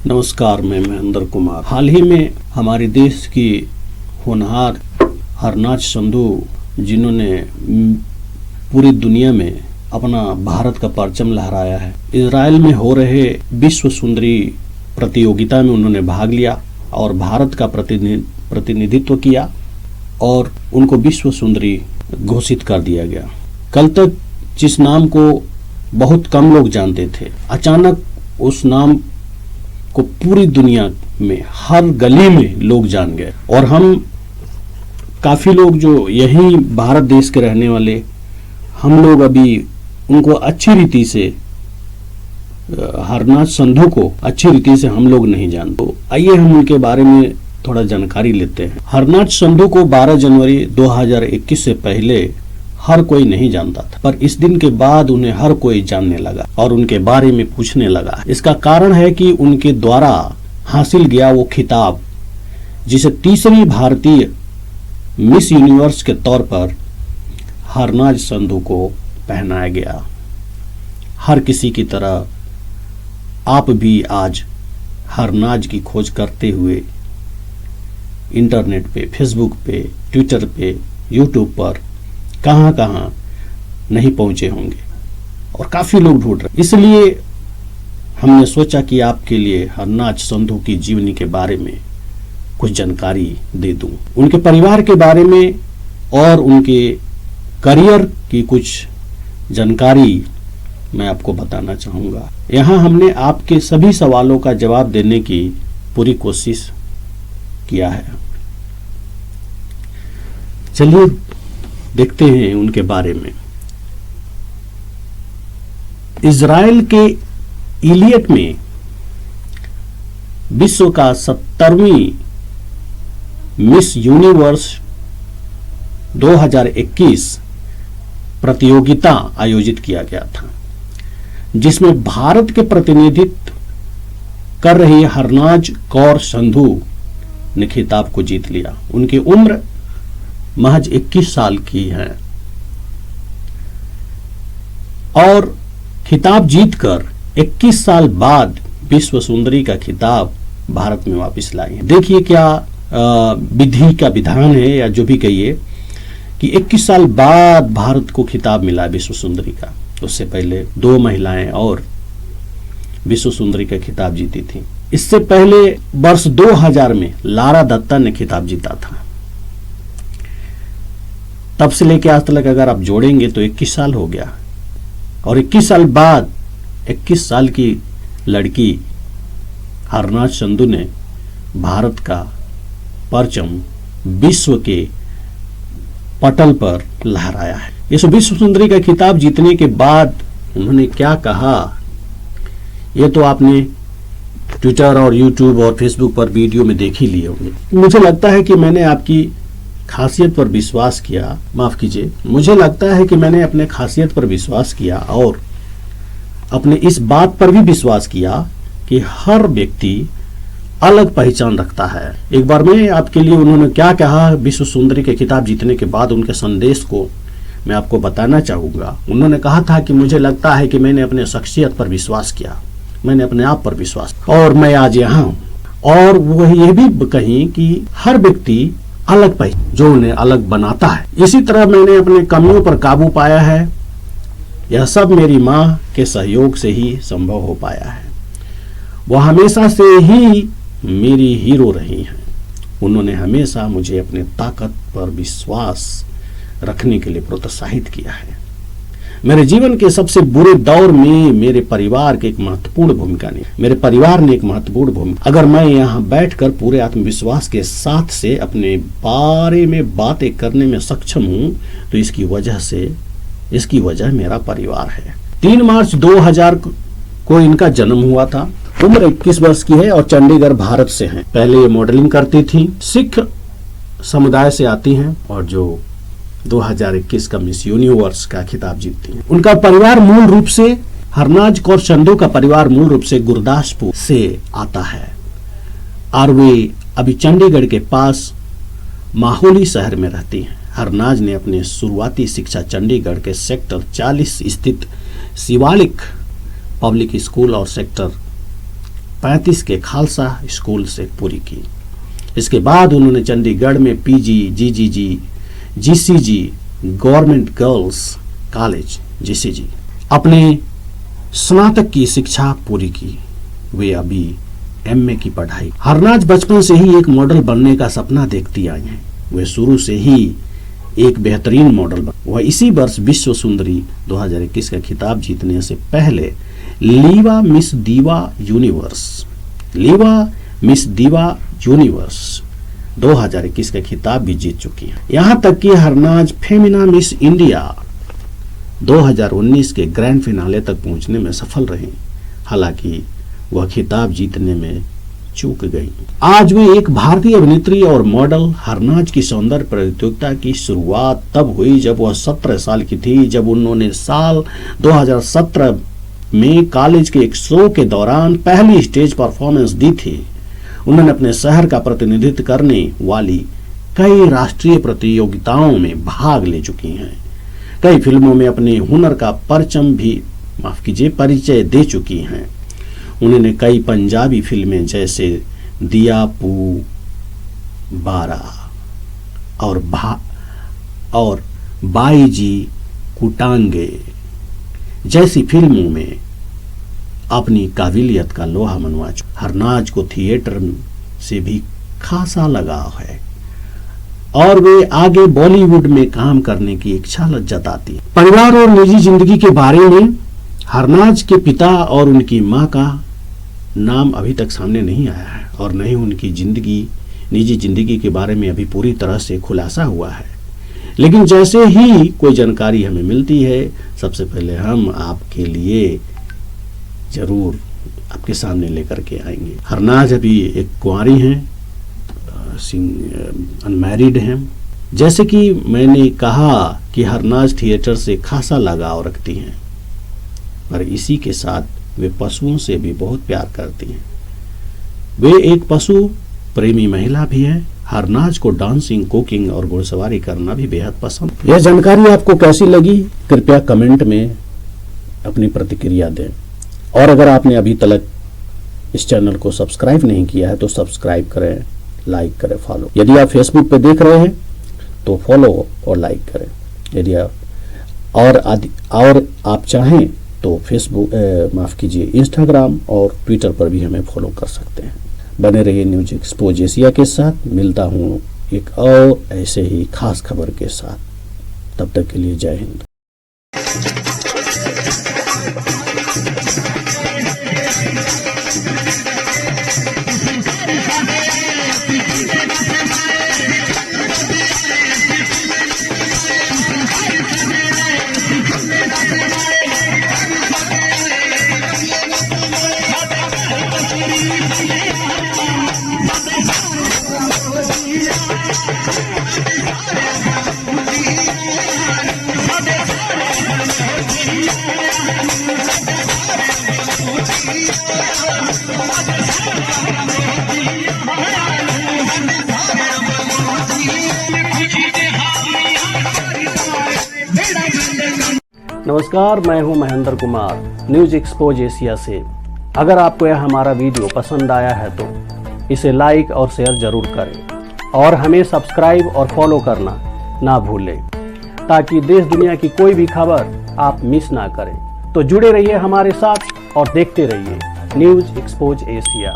नमस्कार, मैं महेंद्र कुमार। हाल ही में हमारे देश की होनहार हरनाज संधू, जिन्होंने पूरी दुनिया में अपना भारत का परचम लहराया है, इजराइल में हो रहे विश्व सुंदरी प्रतियोगिता में उन्होंने भाग लिया और भारत का प्रतिनिधित्व किया और उनको विश्व सुंदरी घोषित कर दिया गया। कल तक जिस नाम को बहुत कम लोग जानते थे, अचानक उस नाम को पूरी दुनिया में हर गली में लोग जान गए और हम काफ़ी लोग जो यही भारत देश के रहने वाले, हम लोग अभी उनको अच्छी रीति से, हरनाज संधू को अच्छी रीति से हम लोग नहीं जानते। तो आइए हम उनके बारे में थोड़ा जानकारी लेते हैं। हरनाज संधू को 12 जनवरी 2021 से पहले हर कोई नहीं जानता था, पर इस दिन के बाद उन्हें हर कोई जानने लगा और उनके बारे में पूछने लगा। इसका कारण है कि उनके द्वारा हासिल गया वो खिताब, जिसे तीसरी भारतीय मिस यूनिवर्स के तौर पर हरनाज संधू को पहनाया गया। हर किसी की तरह आप भी आज हरनाज की खोज करते हुए इंटरनेट पे, फेसबुक पे, ट्विटर पे, यूट्यूब पर कहां कहां नहीं पहुंचे होंगे और काफी लोग ढूंढ रहे। इसलिए हमने सोचा कि आपके लिए हरनाज संधू की जीवनी के बारे में कुछ जानकारी दे दूं, उनके परिवार के बारे में और उनके करियर की कुछ जानकारी मैं आपको बताना चाहूंगा। यहाँ हमने आपके सभी सवालों का जवाब देने की पूरी कोशिश किया है। चलिए देखते हैं उनके बारे में। इजराइल के इलियट में विश्व का 70वीं मिस यूनिवर्स 2021 प्रतियोगिता आयोजित किया गया था, जिसमें भारत के प्रतिनिधित्व कर रही हरनाज कौर संधू ने खिताब को जीत लिया। उनकी उम्र महज 21 साल की है और खिताब जीतकर 21 साल बाद विश्व सुंदरी का खिताब भारत में वापस लाई है। देखिए क्या विधि का विधान है, या जो भी कहिए, कि 21 साल बाद भारत को खिताब मिला विश्व सुंदरी का। उससे पहले 2 महिलाएं और विश्व सुंदरी का खिताब जीती थी। इससे पहले वर्ष 2000 में लारा दत्ता ने खिताब जीता था। तब से लेकर आज तक अगर आप जोड़ेंगे तो 21 साल हो गया और 21 साल बाद 21 साल की लड़की हरनाज संधू ने भारत का परचम विश्व के पटल पर लहराया है। इस विश्व सुंदरी का खिताब जीतने के बाद उन्होंने क्या कहा, यह तो आपने ट्विटर और यूट्यूब और फेसबुक पर वीडियो में देख ही लिए होंगे। मुझे लगता है कि मैंने आपकी खासियत पर विश्वास किया, माफ कीजिए, मुझे लगता है कि मैंने अपने खासियत पर विश्वास किया और अपने इस बात पर भी विश्वास किया कि हर व्यक्ति अलग पहचान रखता है। एक बार में आपके लिए उन्होंने क्या कहा विश्व सुंदरी के खिताब जीतने के बाद, उनके संदेश को मैं आपको बताना चाहूंगा। उन्होंने कहा था कि मुझे लगता है कि मैंने अपने शख्सियत पर विश्वास किया, मैंने अपने आप पर विश्वास किया और मैं आज यहाँ हूँ। और वो ये भी कहीं कि हर व्यक्ति अलग पहचान जो उन्हें अलग बनाता है। इसी तरह मैंने अपने कमियों पर काबू पाया है। यह सब मेरी माँ के सहयोग से ही संभव हो पाया है। वह हमेशा से ही मेरी हीरो रही हैं। उन्होंने हमेशा मुझे अपने ताकत पर विश्वास रखने के लिए प्रोत्साहित किया है। मेरे जीवन के सबसे बुरे दौर में मेरे परिवार की एक महत्वपूर्ण भूमिका ने मेरे परिवार ने एक महत्वपूर्ण भूमिका। अगर मैं यहाँ बैठकर पूरे आत्मविश्वास के साथ से अपने बारे में बातें करने में सक्षम हूँ, तो इसकी वजह मेरा परिवार है। 3 मार्च 2000 को इनका जन्म हुआ था। उम्र 21 वर्ष की है और चंडीगढ़ भारत से हैं। पहले ये मॉडलिंग करती थी। सिख समुदाय से आती हैं और जो 2021 का मिस यूनिवर्स का खिताब जीतती हैं। उनका परिवार मूल रूप से, हरनाज कौर संधू का परिवार मूल रूप से गुरदासपुर से आता है और वे अभी चंडीगढ़ के पास माहौली शहर में रहती हैं। हरनाज ने अपनी शुरुआती शिक्षा चंडीगढ़ के सेक्टर 40 स्थित शिवालिक पब्लिक स्कूल और सेक्टर 1935 के खालसा स्कूल से पूरी की। इसके बाद उन्होंने चंडीगढ़ में PG, जीजीजी, GCG, government girls college GCG अपने स्नातक की शिक्षा पूरी की। वे अभी एमए की पढ़ाई। हरनाज बचपन से ही एक मॉडल बनने का सपना देखती आई हैं। वे शुरू से ही एक बेहतरीन मॉडल बन। वह इसी वर्ष विश्व सुंदरी 2021 का खिताब जीतने से पहले लीवा मिस दीवा यूनिवर्स 2021 का खिताब भी जीत चुकी हैं। यहां तक कि हरनाज फेमिना मिस इंडिया 2019 के ग्रैंड फिनाले तक पहुंचने में सफल रही। हालांकि वह खिताब जीतने में चूक गई। आज वे एक भारतीय अभिनेत्री और मॉडल। हरनाज की सौंदर्य प्रतियोगिता की शुरुआत तब हुई जब वह 17 साल की थी, जब उन्होंने साल 2017 में कॉलेज के एक शो के दौरान पहली स्टेज परफॉर्मेंस दी थी। उन्होंने अपने शहर का प्रतिनिधित्व करने वाली कई राष्ट्रीय प्रतियोगिताओं में भाग ले चुकी हैं। कई फिल्मों में अपने हुनर का परिचय दे चुकी हैं। उन्होंने कई पंजाबी फिल्में जैसे दिया पू 12 और बाई जी कुटांगे जैसी फिल्मों में अपनी काबिलियत का लोहा मनवा चुकी। हरनाज को थिएटर से भी खासा लगाव है और वे आगे बॉलीवुड में काम करने की इच्छा जताती। परिवार और निजी जिंदगी के बारे में हरनाज के पिता और उनकी मां का नाम अभी तक सामने नहीं आया है और न ही उनकी निजी जिंदगी के बारे में अभी पूरी तरह से खुलासा हुआ है। लेकिन जैसे ही कोई जानकारी हमें मिलती है, सबसे पहले हम आपके लिए जरूर आपके सामने लेकर के आएंगे। हरनाज अभी एक कुंवारी हैं, अनमैरिड हैं। जैसे कि मैंने कहा कि हरनाज थिएटर से खासा लगाव रखती हैं और इसी के साथ वे पशुओं से भी बहुत प्यार करती हैं। वे एक पशु प्रेमी महिला भी हैं। हरनाज को डांसिंग, कुकिंग और घुड़सवारी करना भी बेहद पसंद। यह जानकारी आपको कैसी लगी, कृपया कमेंट में अपनी प्रतिक्रिया दें। और अगर आपने अभी तक इस चैनल को सब्सक्राइब नहीं किया है तो सब्सक्राइब करें, लाइक करें, फॉलो। यदि आप फेसबुक पे देख रहे हैं तो फॉलो और लाइक करें। यदि और आप चाहें तो इंस्टाग्राम और ट्विटर पर भी हमें फॉलो कर सकते हैं। बने रहिए न्यूज एक्सपोज एशिया के साथ। मिलता हूँ एक और ऐसे ही खास खबर के साथ। तब तक के लिए जय हिंद। नमस्कार, मैं हूं Mahendra Kumar news expose Asia से। अगर आपको यह हमारा वीडियो पसंद आया है तो इसे लाइक और शेयर जरूर करें और हमें सब्सक्राइब और फॉलो करना ना भूलें ताकि देश दुनिया की कोई भी खबर आप मिस ना करें। तो जुड़े रहिए हमारे साथ और देखते रहिए न्यूज एक्सपोज एशिया।